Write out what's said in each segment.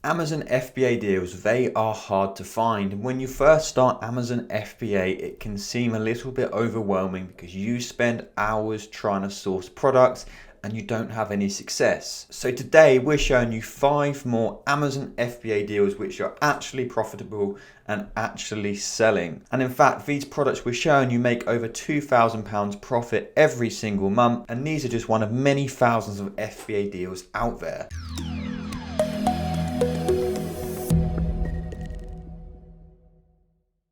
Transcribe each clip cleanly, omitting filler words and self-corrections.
Amazon FBA deals, they are hard to find. When you first start Amazon FBA, it can seem a little bit overwhelming because you spend hours trying to source products and you don't have any success. So today we're showing you 5 more Amazon FBA deals which are actually profitable and actually selling. And in fact, these products we're showing you make over £2,000 profit every single month, and these are just one of many thousands of FBA deals out there.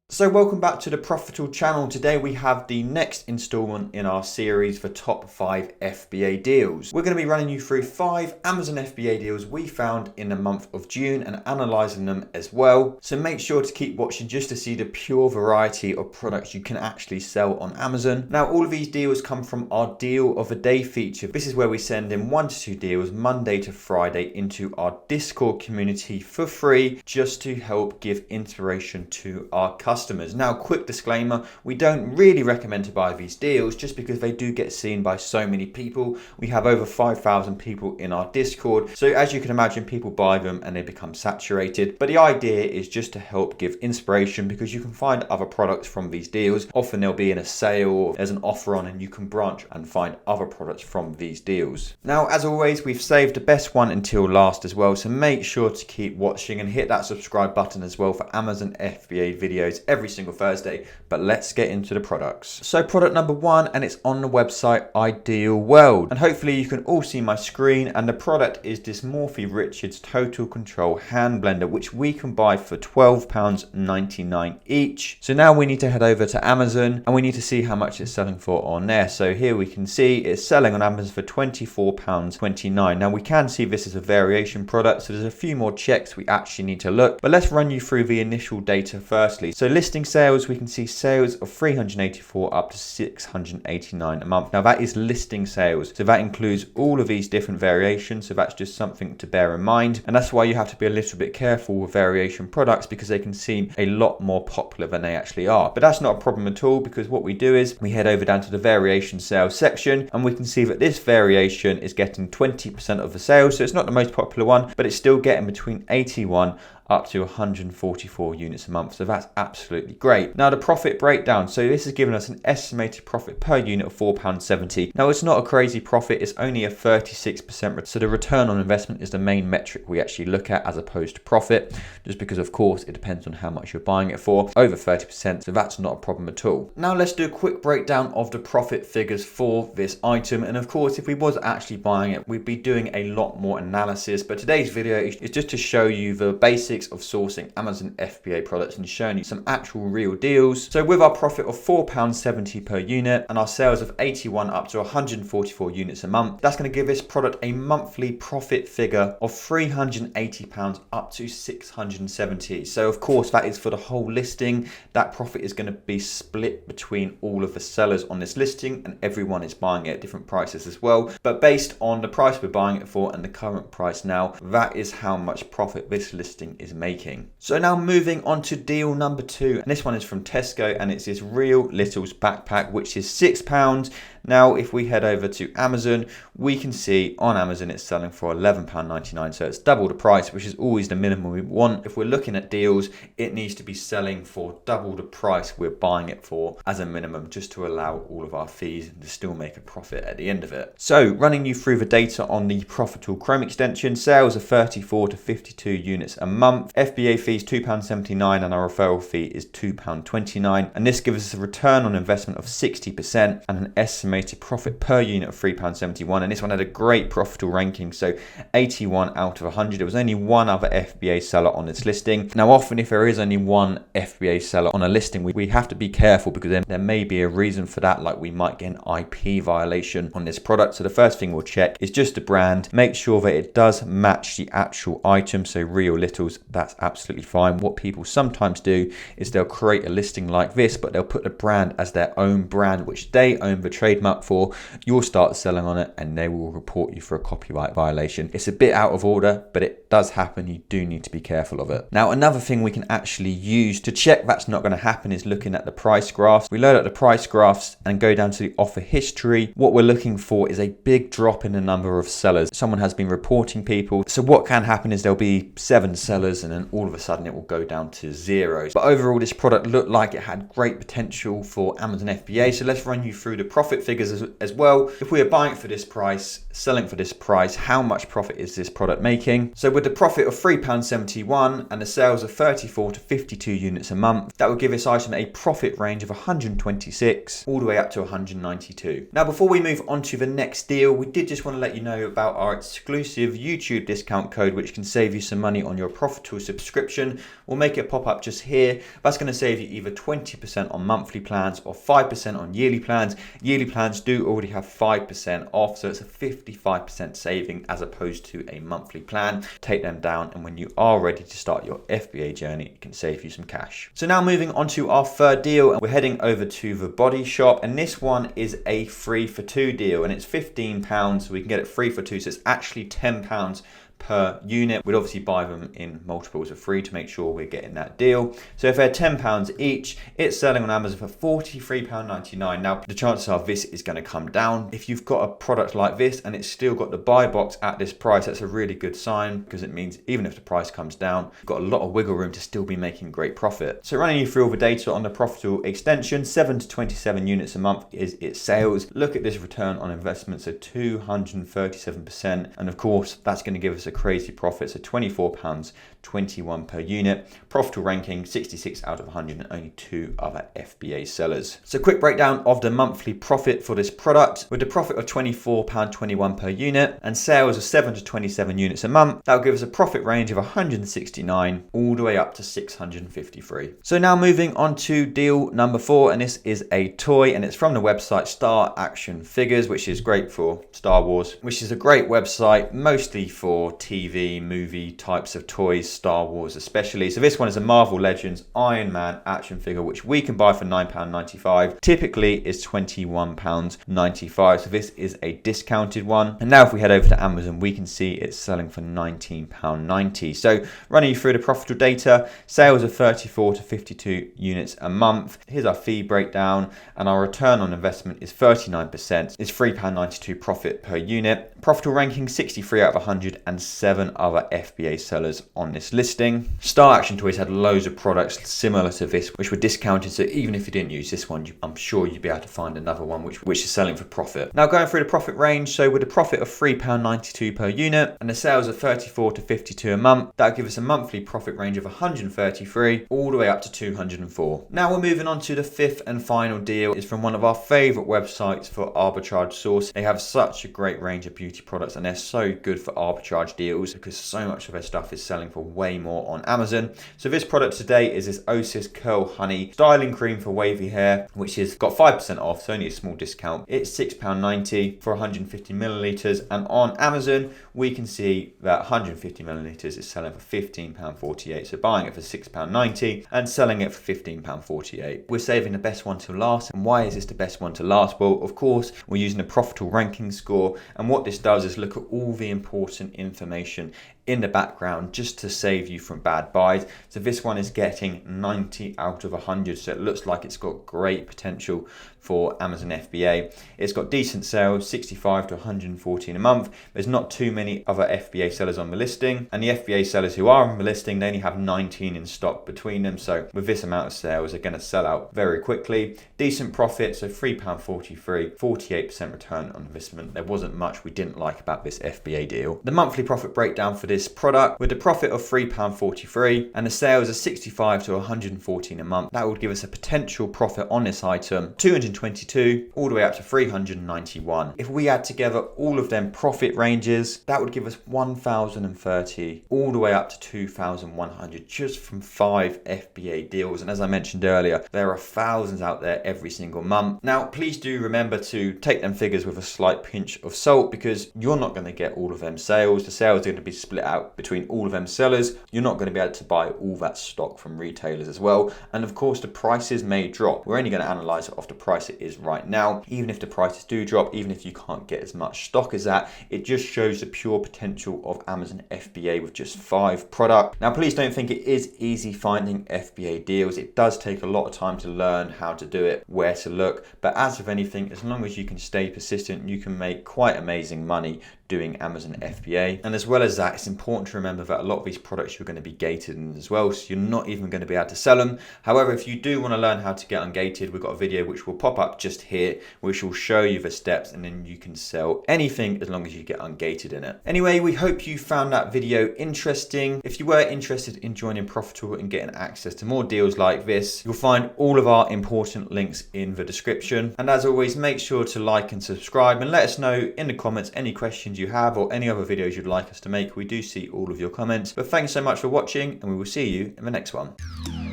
So welcome back to the Profitl channel. Today we have the next installment in our series for top 5 FBA deals. We're going to be running you through 5 Amazon FBA deals we found in the month of June and analysing them as well. So make sure to keep watching just to see the pure variety of products you can actually sell on Amazon. Now all of these deals come from our deal of a day feature. This is where we send in 1 to 2 deals Monday to Friday into our Discord community for free, just to help give inspiration to our customers. Now, quick disclaimer, we don't really recommend to buy these deals just because they do get seen by so many people. We have over 5,000 people in our Discord. So as you can imagine, people buy them and they become saturated. But the idea is just to help give inspiration because you can find other products from these deals. Often they'll be in a sale or there's an offer on and you can branch and find other products from these deals. Now, as always, we've saved the best one until last as well. So make sure to keep watching and hit that subscribe button as well for Amazon FBA videos every single Thursday. But let's get into the products. So product number 1, and it's on the website Ideal World, and hopefully you can all see my screen, and the product is this Morphy Richards Total Control hand blender, which we can buy for £12.99 each. So now we need to head over to Amazon and we need to see how much it's selling for on there. So here we can see it's selling on Amazon for £24.29. Now we can see this is a variation product, so there's a few more checks we actually need to look, but let's run you through the initial data firstly. So listing sales, we can see sales of 384 up to 689 a month. Now that is listing sales, so that includes all of these different variations, so that's just something to bear in mind, and that's why you have to be a little bit careful with variation products because they can seem a lot more popular than they actually are. But that's not a problem at all, because what we do is we head over down to the variation sales section and we can see that this variation is getting 20% of the sales, so it's not the most popular one, but it's still getting between 81 up to 144 units a month, so that's absolutely great. Now the profit breakdown, so this has given us an estimated profit per unit of £4.70. Now it's not a crazy profit, it's only a 36%, so the return on investment is the main metric we actually look at as opposed to profit, just because of course it depends on how much you're buying it for. Over 30%, so that's not a problem at all. Now let's do a quick breakdown of the profit figures for this item, and of course if we was actually buying it, we'd be doing a lot more analysis, but today's video is just to show you the basics of sourcing Amazon FBA products and showing you some actual real deals. So with our profit of £4.70 per unit and our sales of 81 up to 144 units a month, that's going to give this product a monthly profit figure of £380 up to 670. So of course that is for the whole listing. That profit is going to be split between all of the sellers on this listing, and everyone is buying it at different prices as well. But based on the price we're buying it for and the current price now, that is how much profit this listing is making. So now moving on to deal number 2, and this one is from Tesco, and it's this Real Littles backpack, which is £6. Now if we head over to Amazon, we can see on Amazon it's selling for £11.99, so it's double the price, which is always the minimum we want. If we're looking at deals, it needs to be selling for double the price we're buying it for as a minimum, just to allow all of our fees to still make a profit at the end of it. So running you through the data on the Profitl Chrome extension, sales are 34 to 52 units a month, FBA fees £2.79 and our referral fee is £2.29, and this gives us a return on investment of 60% and an estimated profit per unit of £3.71, and this one had a great Profitl ranking, so 81 out of 100. There was only one other FBA seller on this listing. Now often if there is only one FBA seller on a listing, we have to be careful because then there may be a reason for that, like we might get an IP violation on this product. So the first thing we'll check is just the brand, make sure that it does match the actual item. So Real Littles, that's absolutely fine. What people sometimes do is they'll create a listing like this, but they'll put the brand as their own brand, which they own the trademark them up for, you'll start selling on it and they will report you for a copyright violation. It's a bit out of order, but it does happen. You do need to be careful of it. Now, another thing we can actually use to check that's not going to happen is looking at the price graphs. We load up the price graphs and go down to the offer history. What we're looking for is a big drop in the number of sellers. Someone has been reporting people. So what can happen is there'll be 7 sellers and then all of a sudden it will go down to 0. But overall, this product looked like it had great potential for Amazon FBA. So let's run you through the profit figures as well. If we are buying it for this price, selling for this price, how much profit is this product making? So with the profit of £3.71 and the sales of 34 to 52 units a month, that would give this item a profit range of 126 all the way up to 192. Now, before we move on to the next deal, we did just want to let you know about our exclusive YouTube discount code, which can save you some money on your Profitl subscription. We'll make it pop up just here. That's going to save you either 20% on monthly plans or 5% on yearly plans. Yearly plans do already have 5% off, so it's a 55% saving as opposed to a monthly plan. Take them down, and when you are ready to start your FBA journey, it can save you some cash. So now moving on to our third deal, and we're heading over to the Body Shop, and this one is a 3 for 2 deal, and it's £15, so we can get it 3 for 2, so it's actually £10 per unit. We'd obviously buy them in multiples of 3 to make sure we're getting that deal. So if they're £10 each, it's selling on Amazon for £43.99. Now, the chances are this is going to come down. If you've got a product like this and it's still got the buy box at this price, that's a really good sign, because it means even if the price comes down, you've got a lot of wiggle room to still be making great profit. So running you through all the data on the Profitl extension, 7 to 27 units a month is its sales. Look at this return on investment, so 237%. And of course, that's going to give us a crazy profit, so £24.21 per unit. Profitl ranking 66 out of 100 and only 2 other FBA sellers. So quick breakdown of the monthly profit for this product. With the profit of £24.21 per unit and sales of 7 to 27 units a month, that will give us a profit range of 169 all the way up to 653. So now moving on to deal number 4, and this is a toy, and it's from the website Star Action Figures, which is great for Star Wars, which is a great website mostly for TV, movie types of toys, Star Wars especially. So this one is a Marvel Legends Iron Man action figure, which we can buy for £9.95. Typically is £21.95. So this is a discounted one. And now if we head over to Amazon, we can see it's selling for £19.90. So running you through the Profitl data, sales of 34 to 52 units a month. Here's our fee breakdown, and our return on investment is 39%. It's £3.92 profit per unit. Profitl ranking 63 out of 100 and 7 other FBA sellers on this listing. Star Action Toys had loads of products similar to this, which were discounted. So even if you didn't use this one, I'm sure you'd be able to find another one which is selling for profit. Now going through the profit range, so with a profit of £3.92 per unit and the sales of 34 to 52 a month, that'll give us a monthly profit range of 133 all the way up to 204. Now we're moving on to the 5th and final deal. It's from one of our favorite websites for arbitrage source. They have such a great range of beauty products, and they're so good for arbitrage deals because so much of their stuff is selling for way more on Amazon. So this product today is this Osis Curl Honey styling cream for wavy hair, which has got 5% off, so only a small discount. It's £6.90 for 150 millilitres, and on Amazon we can see that 150 millilitres is selling for £15.48. So buying it for £6.90 and selling it for £15.48. We're saving the best one to last. And why is this the best one to last? Well, of course, we're using a Profitl ranking score, and what this does is look at all the important information in the background just to save you from bad buys. So this one is getting 90 out of 100, so it looks like it's got great potential for Amazon FBA. It's got decent sales, 65 to 114 a month. There's not too many other FBA sellers on the listing, and the FBA sellers who are on the listing, they only have 19 in stock between them. So with this amount of sales, they're going to sell out very quickly. Decent profit, so £3.43, 48% return on investment. There wasn't much we didn't like about this FBA deal. The monthly profit breakdown for this product, with a profit of £3.43 and the sales of 65 to 114 a month, that would give us a potential profit on this item 222 all the way up to 391. If we add together all of them profit ranges, that would give us 1,030 all the way up to 2,100 just from 5 FBA deals. And as I mentioned earlier, there are thousands out there every single month. Now please do remember to take them figures with a slight pinch of salt, because you're not going to get all of them sales. The sales are going to be split out between all of them sellers. You're not going to be able to buy all that stock from retailers as well. And of course, the prices may drop. We're only going to analyze it off the price it is right now. Even if the prices do drop, even if you can't get as much stock as that, it just shows the pure potential of Amazon FBA with just 5 products. Now, please don't think it is easy finding FBA deals. It does take a lot of time to learn how to do it, where to look. But as with anything, as long as you can stay persistent, you can make quite amazing money doing Amazon FBA. And as well as that, it's important to remember that a lot of these products you're going to be gated in as well, so you're not even going to be able to sell them. However, if you do want to learn how to get ungated, we've got a video which will pop up just here, which will show you the steps, and then you can sell anything as long as you get ungated in it. Anyway, we hope you found that video interesting. If you were interested in joining Profitl and getting access to more deals like this, you'll find all of our important links in the description. And as always, make sure to like and subscribe, and let us know in the comments any questions you have or any other videos you'd like us to make. We do see all of your comments. But thanks so much for watching, and we will see you in the next one.